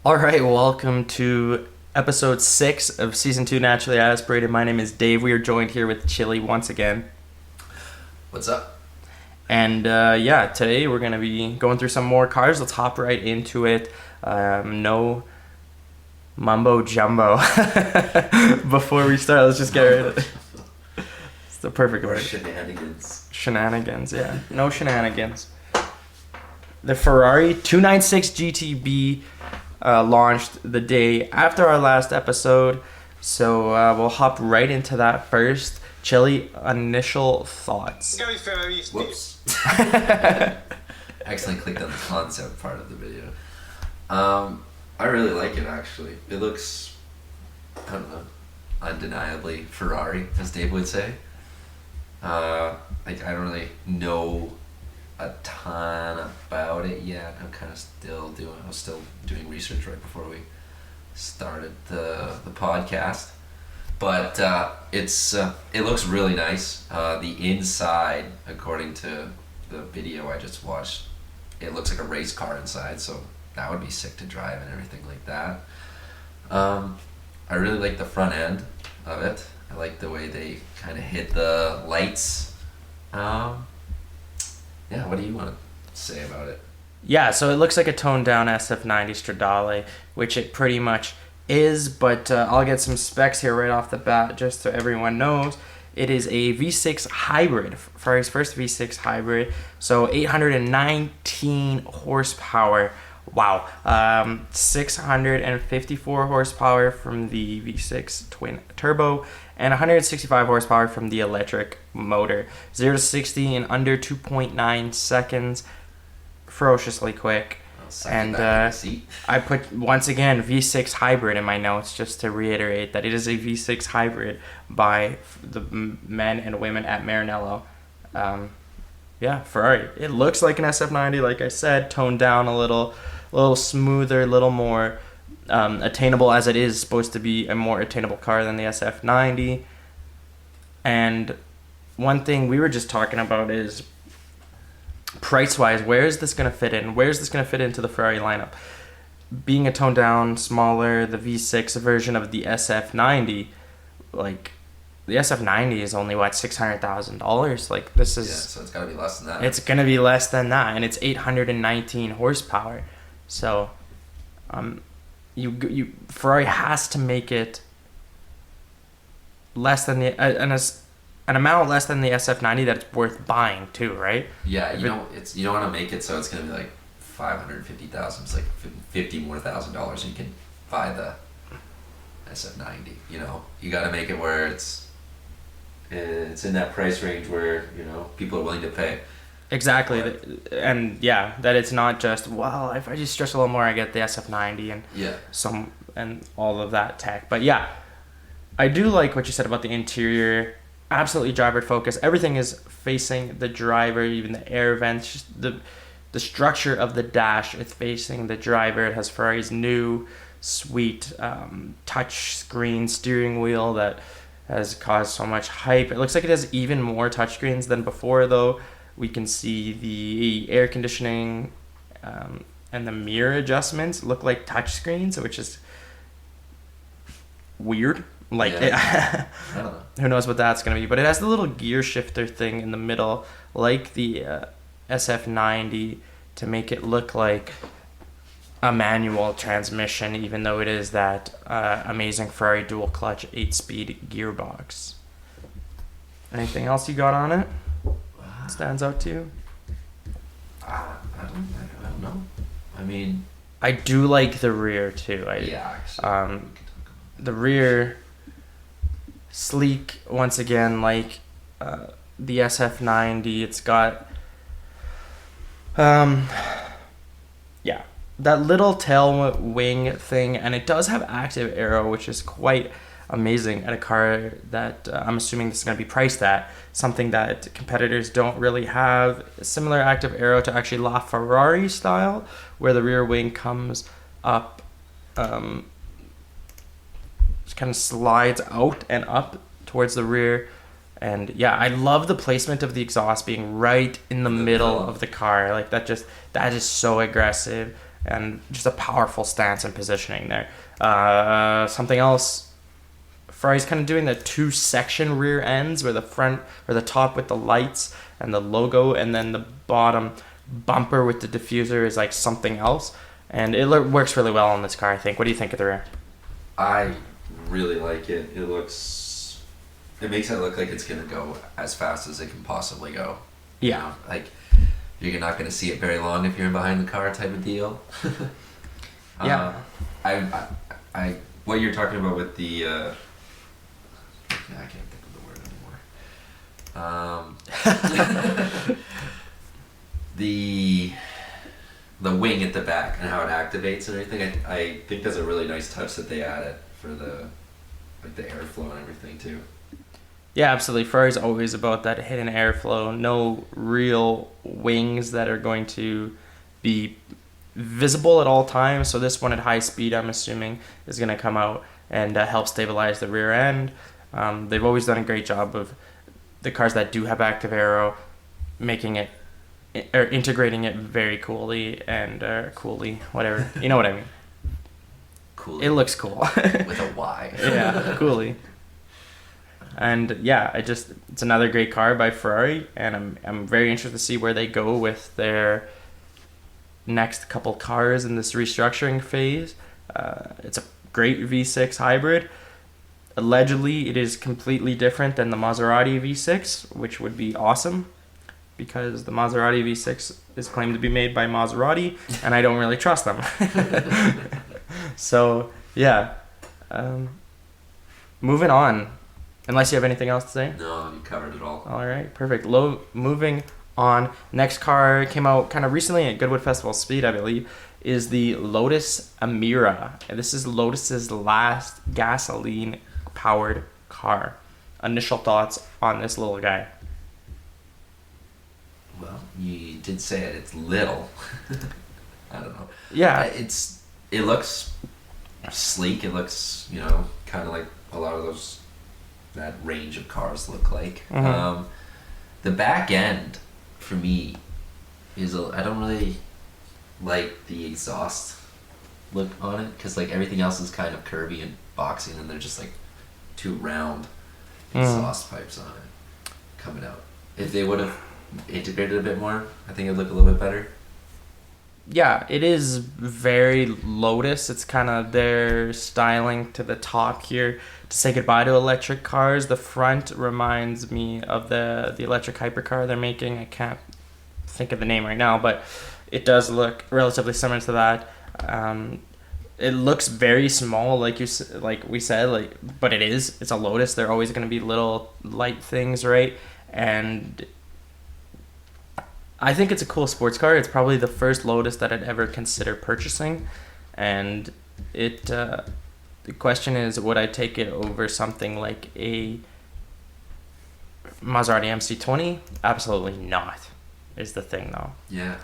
All right, welcome to episode 6 of season 2 Naturally Aspirated. My name is Dave. We are joined here with Chili once again. What's up? And today we're going to be going through some more cars. Let's hop right into it. No mumbo jumbo. Before we start, let's just get rid of it. It's the perfect word. Shenanigans. Shenanigans, yeah. No shenanigans. The Ferrari 296 GTB launched the day after our last episode, so we'll hop right into that first. Chili, initial thoughts. Whoops. I accidentally clicked on the concept part of the video. I really like it, actually. It looks, I don't know, undeniably Ferrari, as Dave would say. I don't really know a ton about it yet. I was still doing research right before we started the podcast. But it looks really nice. The inside, according to the video I just watched, it looks like a race car inside, so that would be sick to drive and everything like that. I really like the front end of it. I like the way they kind of hit the lights. What do you want to say about it? Yeah, so it looks like a toned down SF90 Stradale, which it pretty much is, but I'll get some specs here right off the bat just so everyone knows. It is a V6 hybrid, Ferrari's first V6 hybrid, so 819 horsepower. Wow. 654 horsepower from the V6 twin turbo and 165 horsepower from the electric motor. 0 to 60 in under 2.9 seconds. Ferociously quick. And I put, once again, V6 hybrid in my notes just to reiterate that it is a V6 hybrid by the men and women at Maranello. Ferrari. It looks like an SF90, like I said, toned down a little smoother, a little more attainable, as it is supposed to be a more attainable car than the SF90. And one thing we were just talking about is price-wise, where is this going to fit in? Where is this going to fit into the Ferrari lineup? Being a toned down, smaller, the V6 version of the SF90, like, the SF90 is only, $600,000? Like, this is... Yeah, so it's got to be less than that. It's going to be less than that, and it's 819 horsepower. So, Ferrari has to make it less than an amount less than the SF90 that's worth buying too, right? Yeah, you don't want to make it so it's going to be like $550,000. It's like $50,000 more, and you can buy the SF90. You got to make it where it's in that price range where people are willing to pay. Exactly, and that it's not just, well, if I just stretch a little more, I get the SF90 and all of that tech. But yeah, I do like what you said about the interior. Absolutely driver focused. Everything is facing the driver, even the air vents. Just the structure of the dash is facing the driver. It has Ferrari's new sweet touch screen steering wheel that has caused so much hype. It looks like it has even more touchscreens than before, though. We can see the air conditioning and the mirror adjustments look like touchscreens, which is weird. I don't know. Who knows what that's going to be. But it has the little gear shifter thing in the middle, like the SF90, to make it look like a manual transmission, even though it is that amazing Ferrari dual clutch 8-speed gearbox. Anything else you got on it? Stands out to you? I don't know. I mean, I do like the rear too. Actually. The rear, sleek once again, like the SF90. It's got that little tail wing thing, and it does have active aero, which is quite amazing at a car that I'm assuming this is going to be priced at, something that competitors don't really have. A similar active aero to actually LaFerrari style, where the rear wing comes up, just kind of slides out and up towards the rear. And yeah, I love the placement of the exhaust being right in the middle of the car. Like that is so aggressive. and just a powerful stance and positioning there. Something else, Ferrari's kind of doing the 2-section rear ends, where the front or the top with the lights and the logo, and then the bottom bumper with the diffuser is like something else, and it works really well on this car, I think. What do you think of the rear? I really like it. It makes it look like it's gonna go as fast as it can possibly go. Yeah. You know, like you're not gonna see it very long if you're behind the car type of deal. Yeah. I what you're talking about with the I can't think of the word anymore. The wing at the back and how it activates and everything. I think that's a really nice touch that they added for the airflow and everything too. Yeah, absolutely. Ferrari's always about that hidden airflow. No real wings that are going to be visible at all times. So this one at high speed, I'm assuming, is going to come out and help stabilize the rear end. They've always done a great job of the cars that do have active aero, making it or integrating it very coolly and coolly, whatever. You know what I mean? Coolly. It looks cool. With a Y. Yeah, coolly. And yeah, it's another great car by Ferrari, and I'm very interested to see where they go with their next couple cars in this restructuring phase. It's a great V6 hybrid. Allegedly, it is completely different than the Maserati V6, which would be awesome, because the Maserati V6 is claimed to be made by Maserati, and I don't really trust them. So, yeah. Moving on. Unless you have anything else to say? No, you covered it all. All right, perfect. Moving on. Next car came out kind of recently at Goodwood Festival Speed, I believe, is the Lotus Emira. And this is Lotus's last gasoline-powered car. Initial thoughts on this little guy? Well, you did say it. It's little. I don't know. Yeah. It looks sleek. It looks, kind of like a lot of that range of cars look like. Mm-hmm. The back end, for me, I don't really like the exhaust look on it, because like everything else is kind of curvy and boxy, and they're just like 2 round exhaust pipes on it coming out. If they would have integrated a bit more, I think it'd look a little bit better. Yeah, it is very Lotus. It's kind of their styling to the top here to say goodbye to electric cars. The front reminds me of the electric hypercar they're making. I can't think of the name right now, but it does look relatively similar to that. It looks very small, like we said, but it's a Lotus. They're always going to be little light things, right? And I think it's a cool sports car. It's probably the first Lotus that I'd ever consider purchasing, and the question is, would I take it over something like a Maserati MC20? Absolutely not, is the thing though. Yeah.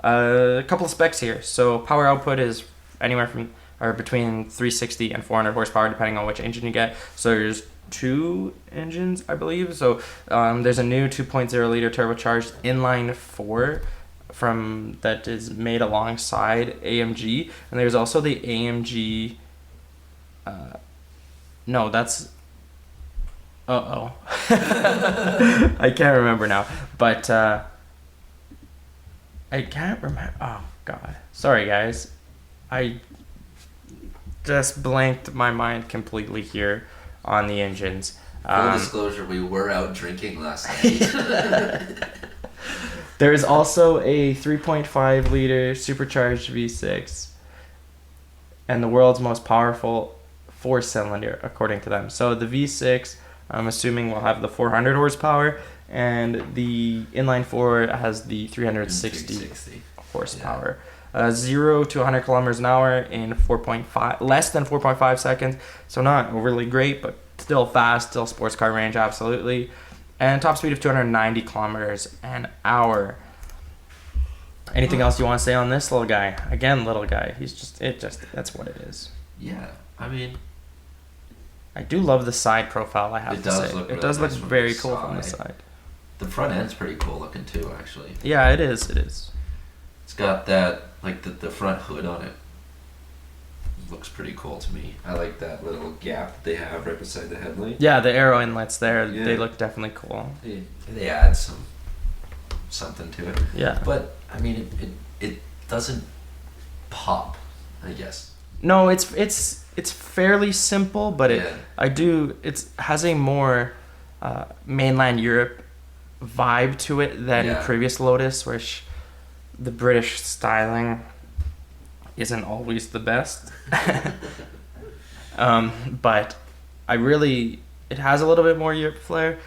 A couple of specs here. So power output is anywhere from or between 360 and 400 horsepower, depending on which engine you get. So there's 2 engines, I believe. So there's a new 2.0 liter turbocharged inline 4 that is made alongside AMG, and there's also the AMG. No, that's. I can't remember now, but I can't remember. Oh God, sorry guys, I just blanked my mind completely here on the engines. Full disclosure, we were out drinking last night. There is also a 3.5 liter supercharged V6 and the world's most powerful 4-cylinder, according to them. So the V6, I'm assuming, will have the 400 horsepower, and the inline 4 has the 360 horsepower. Yeah. 0 to 100 kilometers an hour in less than 4.5 seconds. So not overly great, but still fast, still sports car range, absolutely. And top speed of 290 kilometers an hour. Anything else you want to say on this little guy? Again, little guy. That's what it is. Yeah, I mean, I do love the side profile, I have to say. It does look very cool from the side. The front end's pretty cool looking too, actually. Yeah, it is. It's got that, like the front hood on it. Looks pretty cool to me. I like that little gap that they have right beside the headlight. Yeah, the arrow inlets there, they look definitely cool. They add something to it. Yeah. But I mean, it doesn't pop, I guess. No, it's fairly simple, but it has a more mainland Europe vibe to it than previous Lotus, which the British styling isn't always the best. But it has a little bit more Europe flair,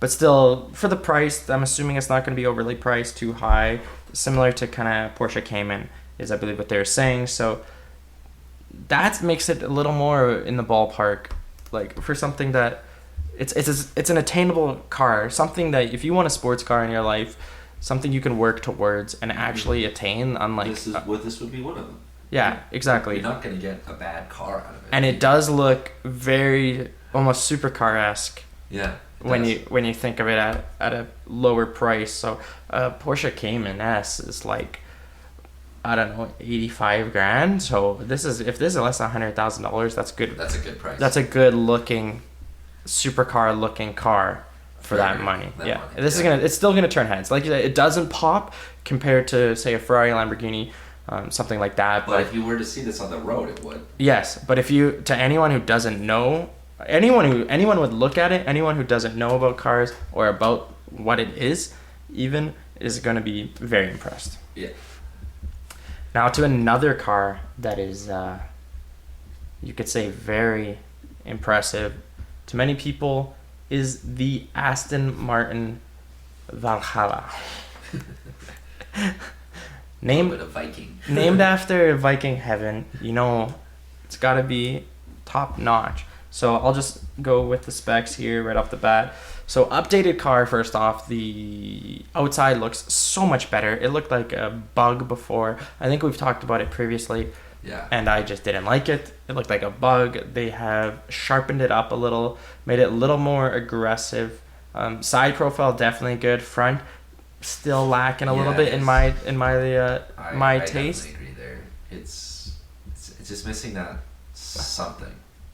but still, for the price, I'm assuming it's not going to be overly priced too high, similar to kind of Porsche Cayman is, I believe, what they're saying. So that makes it a little more in the ballpark, like for something that it's an attainable car, something that if you want a sports car in your life, something you can work towards and actually attain. Unlike this would be one of them. Yeah, exactly. You're not going to get a bad car out of it. And it does look very almost supercar-esque. Yeah. When you think of it at a lower price. So Porsche Cayman S is like, I don't know, 85 grand. So if this is less than $100,000, that's good. That's a good price. That's a good looking supercar looking car for that money. It's still gonna turn heads. Like it doesn't pop compared to say a Ferrari, Lamborghini, something like that. But if you were to see this on the road, it would. Yes, but to anyone who doesn't know, anyone would look at it, anyone who doesn't know about cars or about what it is going to be very impressed. Yeah. Now to another car that is, you could say, very impressive to many people is the Aston Martin Valhalla. Named a Viking. Named after Viking heaven. It's got to be top notch. So I'll just go with the specs here right off the bat. So updated car, first off, the outside looks so much better. It looked like a bug before. I think we've talked about it previously. Yeah. And I just didn't like it. It looked like a bug. They have sharpened it up a little, made it a little more aggressive. Side profile definitely good. Front still lacking a little bit in my taste. I agree there. It's just missing that something.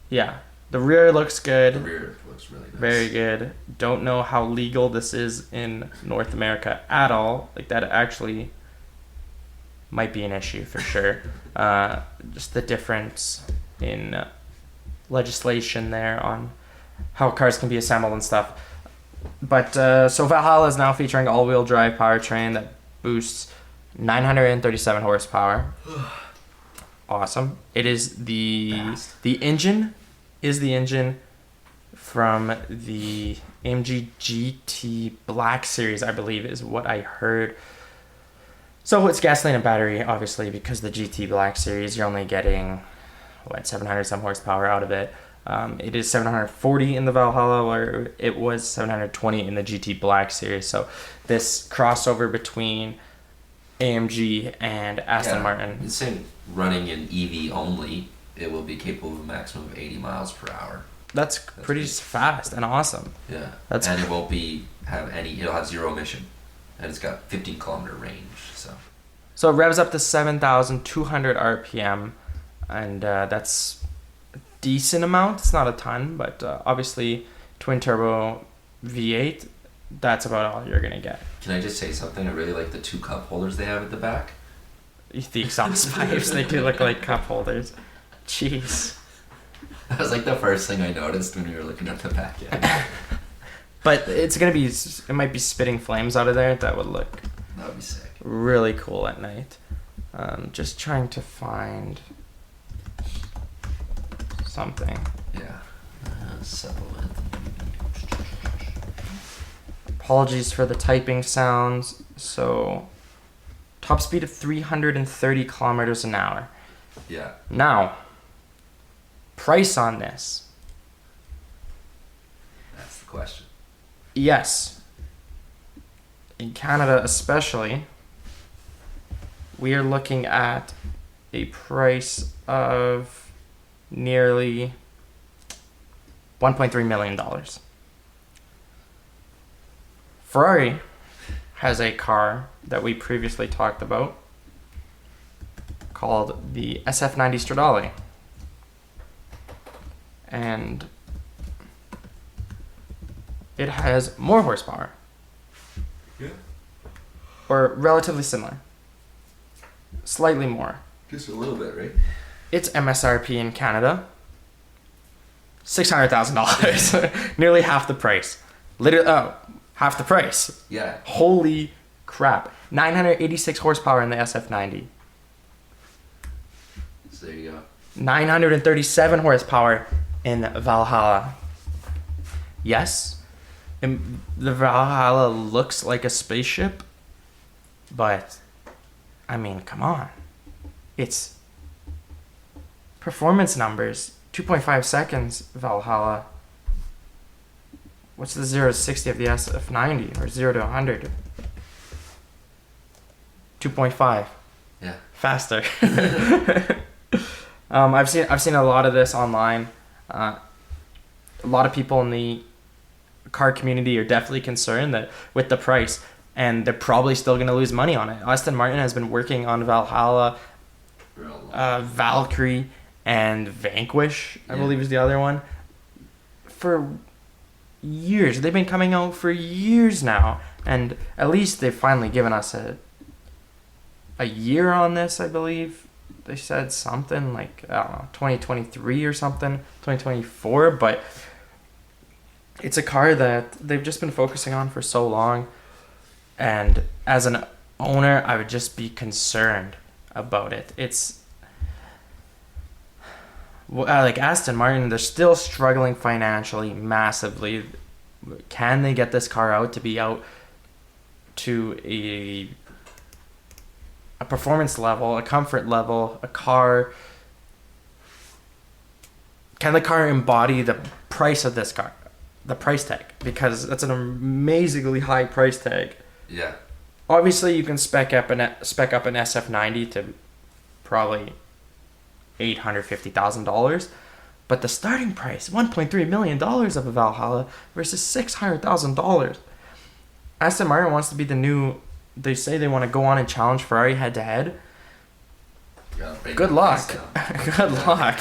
Yeah. The rear looks good. The rear looks really nice. Very good. Don't know how legal this is in North America at all. Like that actually might be an issue for sure. Just the difference in legislation there on how cars can be assembled and stuff. But so Valhalla is now featuring all-wheel drive powertrain that boosts 937 horsepower. Awesome. It is the engine from the AMG GT Black Series, I believe, is what I heard. So it's gasoline and battery, obviously, because the GT Black Series, you're only getting 700 some horsepower out of it. It is 740 in the Valhalla, where it was 720 in the GT Black Series. So this crossover between AMG and Aston Martin. It's saying running in EV only, it will be capable of a maximum of 80 miles per hour. That's pretty fast and awesome. Yeah. And it won't it'll have zero emission. And it's got 15 kilometer range. So it revs up to 7,200 RPM, and that's a decent amount. It's not a ton, but obviously twin turbo V8, that's about all you're gonna get. Can I just say something? I really like the 2 cup holders they have at the back. The exhaust pipes, they do look like cup holders. Jeez. That was like the first thing I noticed when we were looking at the back end. But it might be spitting flames out of there. That would be sick. Really cool at night. Just trying to find something. Yeah. Supplement. Apologies for the typing sounds. So, top speed of 330 kilometers an hour. Yeah. Now, price on this. That's the question. Yes. In Canada especially, we are looking at a price of nearly $1.3 million. Ferrari has a car that we previously talked about called the SF90 Stradale. And it has more horsepower. Yeah. Or relatively similar. Slightly more. Just a little bit, right? Its MSRP in Canada, $600,000. Nearly half the price. Literally, half the price. Yeah. Holy crap. 986 horsepower in the SF90. So there you go. 937 horsepower in Valhalla. Yes, the Valhalla looks like a spaceship, but I mean, come on. It's performance numbers. 2.5 seconds, Valhalla. What's the 0 to 60 of the SF90 or 0 to 100? 2.5. Yeah. Faster. I've seen a lot of this online. A lot of people in the car community are definitely concerned that with the price, and they're probably still going to lose money on it. Aston Martin has been working on Valhalla, Valkyrie, and Vanquish, I believe is the other one, for years. They've been coming out for years now, and at least they've finally given us a year on this, I believe. They said something like, I don't know, 2023 or something, 2024, but it's a car that they've just been focusing on for so long, and as an owner, I would just be concerned about it. It's like Aston Martin, they're still struggling financially massively. Can they get this car out to be out to a performance level, a comfort level, a car? Can the car embody the price of this car, the price tag? Because that's an amazingly high price tag. Yeah. Obviously, you can spec up an SF90 to probably $850,000, but the starting price, $1.3 million of a Valhalla versus $600,000. Aston Martin wants to be the new. They say they want to go on and challenge Ferrari head to head. Good luck. Good luck.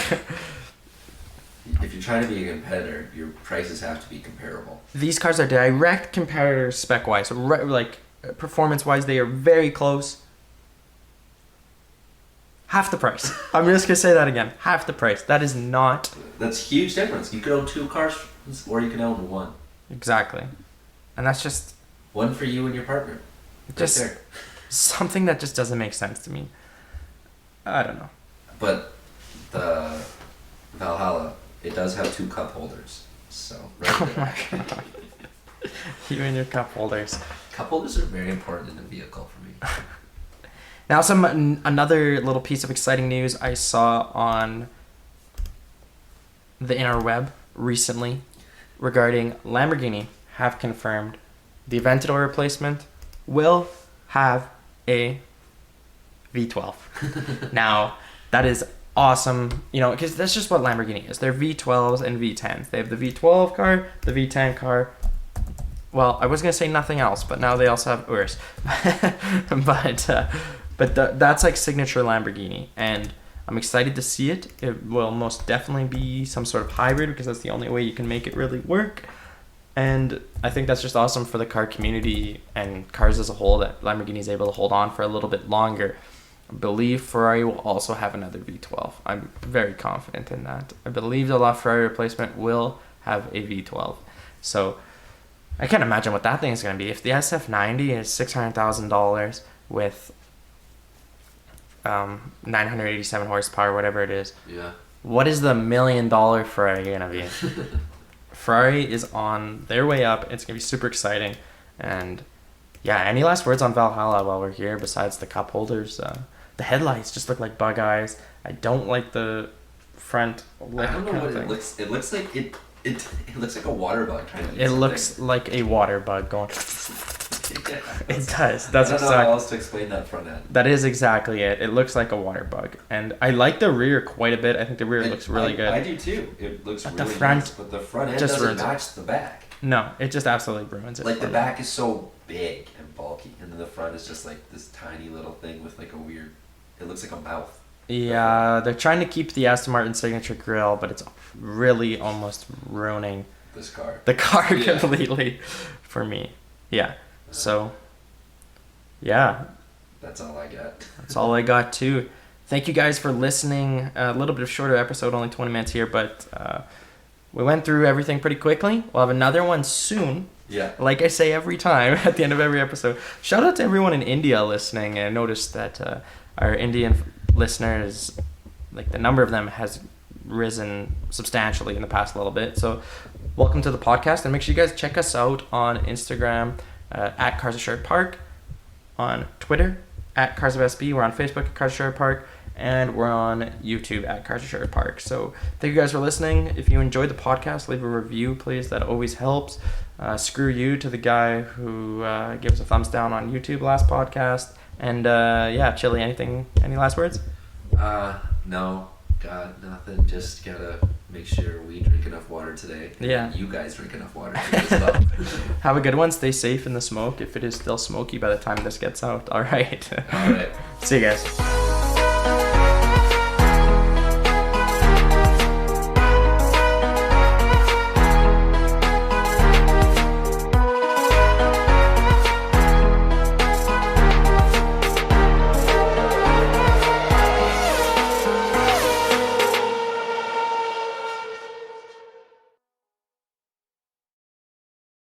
If you're trying to be a competitor, your prices have to be comparable. These cars are direct competitors spec wise. Like performance wise, they are very close. Half the price. I'm just gonna say that again. Half the price. That is not. That's a huge difference. You could own two cars, or you can own one. Exactly, and that's just one for you and your partner. Just right there. Something that just doesn't make sense to me. I don't know. But the Valhalla, it does have two cup holders. So. Right Oh my god. You and your cup holders. Cup holders are very important in the vehicle for me. Now, another little piece of exciting news I saw on the interweb recently regarding Lamborghini have confirmed the Aventador replacement will have a V12. Now, that is awesome, because that's just what Lamborghini is. They're V12s and V10s. They have the V12 car, the V10 car. Well, I was going to say nothing else, but now they also have Urus. But that's like signature Lamborghini, and I'm excited to see it. It will most definitely be some sort of hybrid, because that's the only way you can make it really work. And I think that's just awesome for the car community and cars as a whole, that Lamborghini is able to hold on for a little bit longer. I believe Ferrari will also have another V12. I'm very confident in that. I believe the LaFerrari replacement will have a V12. So I can't imagine what that thing is going to be. If the SF90 is $600,000 with 987 horsepower, whatever it is, what is the $1 million Ferrari going to be? Ferrari is on their way up. It's going to be super exciting. And yeah, any last words on Valhalla while we're here besides the cup holders? The headlights just look like bug eyes. I don't like the front lip. I don't know what it looks. It looks like it looks like a water bug trying to. It looks like a water bug going. Yeah, it does. That's I don't know how else to explain that front end. That is exactly it. It looks like a water bug, and I like the rear quite a bit. I think the rear looks really good. I do too. It looks really nice, but the front end just doesn't match the back. No, it just absolutely ruins it. Like the back is so big and bulky, and then the front is just like this tiny little thing with like a weird. It looks like a mouth. Yeah, they're trying to keep the Aston Martin signature grille, but it's really almost ruining the car completely for me. Yeah. So, yeah. That's all I got. That's all I got too. Thank you guys for listening. A little bit of shorter episode, only 20 minutes here, but we went through everything pretty quickly. We'll have another one soon. Yeah. Like I say every time at the end of every episode. Shout out to everyone in India listening. I noticed that our Indian listeners, like the number of them has risen substantially in the past little bit. So welcome to the podcast, and make sure you guys check us out on Instagram at Cars of Sherwood Park, on Twitter at Cars of SB. We're on Facebook at Cars of Sherwood Park, and we're on YouTube at Cars of Sherwood Park. So thank you guys for listening. If you enjoyed the podcast, leave a review, please. That always helps. Screw you to the guy who gave us a thumbs down on YouTube last podcast. And yeah, Chili, any last words? No, got nothing. Just gotta make sure we drink enough water today. And you guys drink enough water too as well. Have a good one. Stay safe in the smoke if it is still smoky by the time this gets out. All right. All right. See you guys.